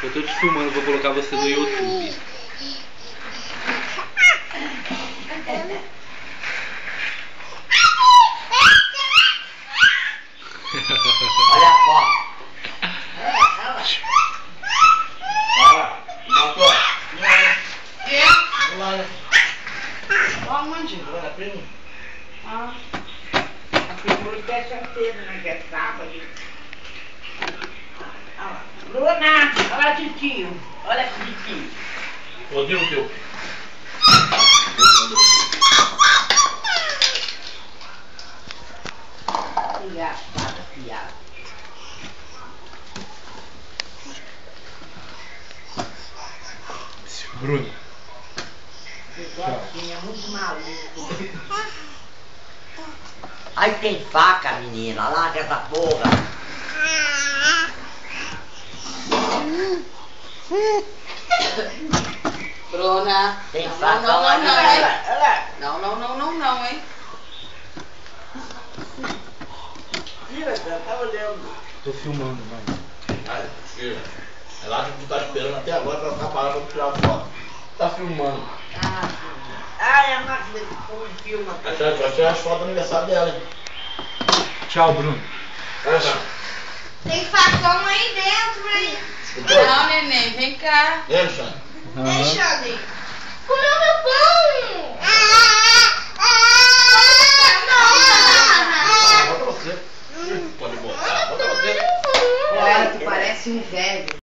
Eu tô te filmando, vou colocar você no YouTube. Olha a foto. Ó, mandinho. Olha, primo. Ah. A prima hoje é certeira, né? Que é sábado. Bruna, olha titio. Olha que titio. Odeio o teu. Engraçada, piada. Bruno. Bigodinho é muito maluco. Aí tem faca, menina. Larga essa porra. Bruna. Tem Não, faca não, lá, não, não, né? hein? Não, não, não, não, não, hein? Tira, cara, tá olhando. Tô filmando, vai. Ai, tira. É lá que tu tá esperando até agora pra ficar parado pra tirar foto. Tá filmando. Ai, a máquina de pôr filma. Vai tirar as fotos do aniversário dela, hein? Tchau, Bruno. Tem facão aí dentro, hein? Não, neném, vem cá. E aí, Xande? Deixa ali. Comeu meu pão! Bota você. Pode botar. Bota você. Olha, tu parece um velho.